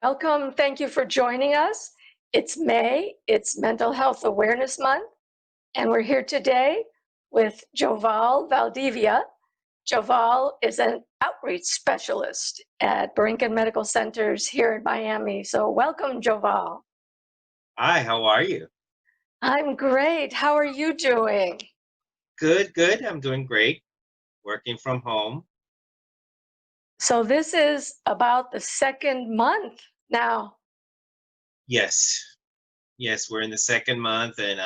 Welcome. Thank you for joining us. It's May, it's Mental Health Awareness Month, and we're here today with Joval Valdivia. Joval is an outreach specialist at Borinquen Medical Centers here in Miami. So welcome, Joval. Hi, how are you? I'm great. How are you doing? Good, good. I'm doing great. Working from home. So this is about the second month now. Yes. Yes, we're in the second month and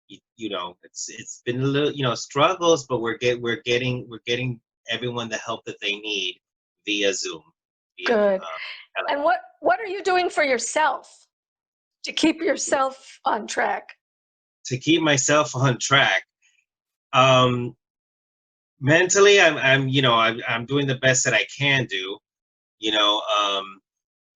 it's been a little, struggles, but we're getting everyone the help that they need via Zoom, via Good. And telehealth. what are you doing for yourself to keep yourself on track? To keep myself on track. Um Mentally I'm doing the best that I can do. You know,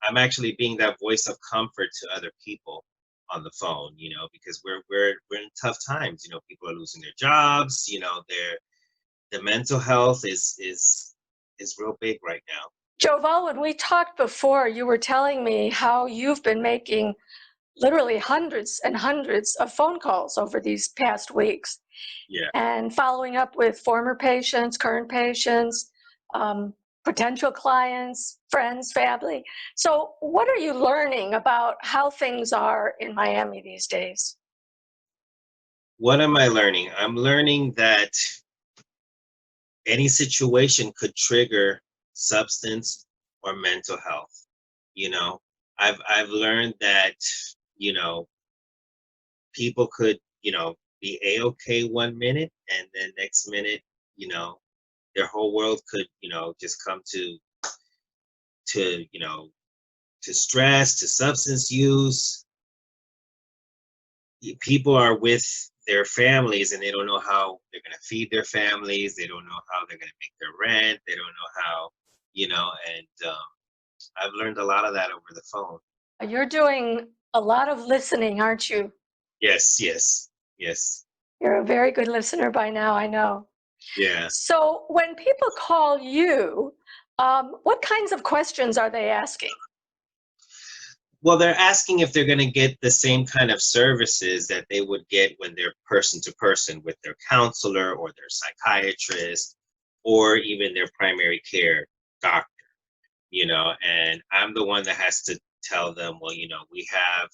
I'm actually being that voice of comfort to other people on the phone, because we're in tough times. People are losing their jobs. The mental health is real big right now. Joval, when we talked before, you were telling me how you've been making literally hundreds and hundreds of phone calls over these past weeks Yeah. and following up with former patients, current patients, potential clients, friends, family. So, what are you learning about how things are in Miami these days? What am I learning? I'm learning that any situation could trigger substance or mental health. You know, I've learned that you know people could, be a-okay 1 minute, and then next minute, you know, their whole world could, just come to, to stress, to substance use. People are with their families and they don't know how they're going to feed their families. They don't know how they're going to make their rent. They don't know how, and I've learned a lot of that over the phone. You're doing a lot of listening, aren't you? Yes, yes, yes. You're a very good listener by now, I know. Yeah. So when people call you, what kinds of questions are they asking? Well, they're asking if they're going to get the same kind of services that they would get when they're person to person with their counselor or their psychiatrist or even their primary care doctor, and I'm the one that has to tell them, well, we have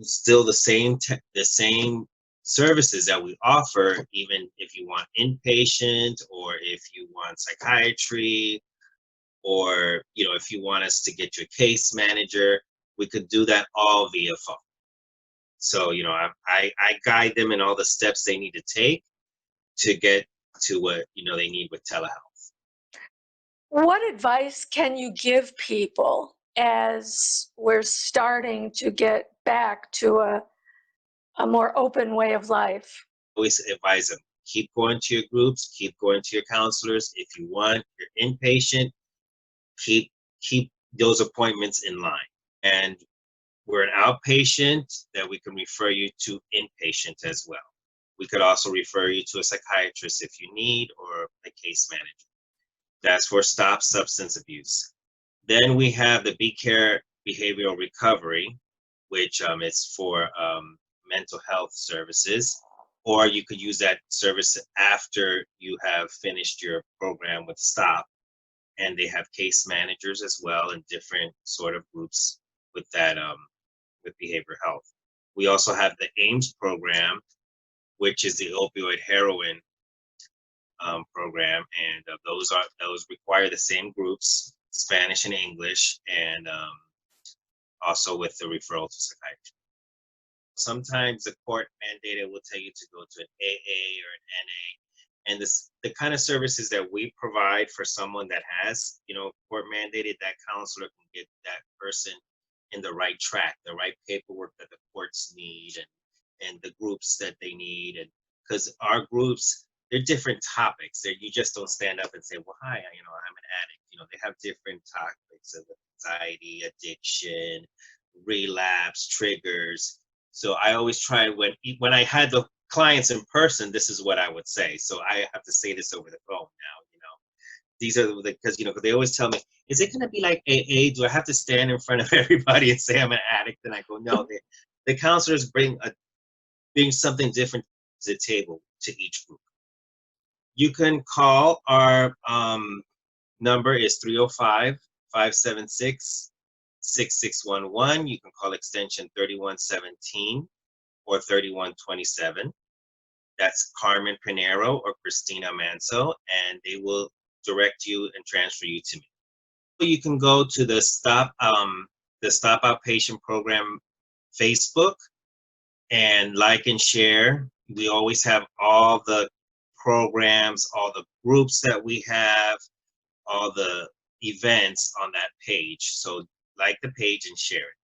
still the same services that we offer, even if you want inpatient or if you want psychiatry, or if you want us to get your case manager, we could do that all via phone. So I guide them in all the steps they need to take to get to what they need with telehealth. What advice can you give people as we're starting to get back to a more open way of life? Always advise them, keep going to your groups, keep going to your counselors. If you want your inpatient, keep those appointments in line. And we're an outpatient that we can refer you to inpatient as well. We could also refer you to a psychiatrist if you need, or a case manager. That's for stop substance abuse. Then we have the Be Care Behavioral Recovery, which is for mental health services, or you could use that service after you have finished your program with Stop. And they have case managers as well in different sort of groups with that with behavioral health. We also have the AIMS program, which is the opioid heroin program, and those require the same groups, Spanish and English, and also with the referral to psychiatry. Sometimes the court mandated will tell you to go to an AA or an NA, and the kind of services that we provide for someone that has, court mandated, that counselor can get that person in the right track, the right paperwork that the courts need, and the groups that they need, and because our groups, they're different topics. You just don't stand up and say, "Well, hi, I'm an addict." They have different topics of anxiety, addiction, relapse, triggers. So I always try, when I had the clients in person, this is what I would say. So I have to say this over the phone now. these are because because they always tell me, is it going to be like AA? Do I have to stand in front of everybody and say I'm an addict? And I go, no. The counselors bring something different to the table to each group. You can call our number is 305-576-6611. You can call extension 3117 or 3127. That's Carmen Pinero or Christina Manso, and they will direct you and transfer you to me. You can go to the Stop Outpatient Program Facebook and like and share. We always have all the programs, all the groups that we have, all the events on that page. So like the page and share it.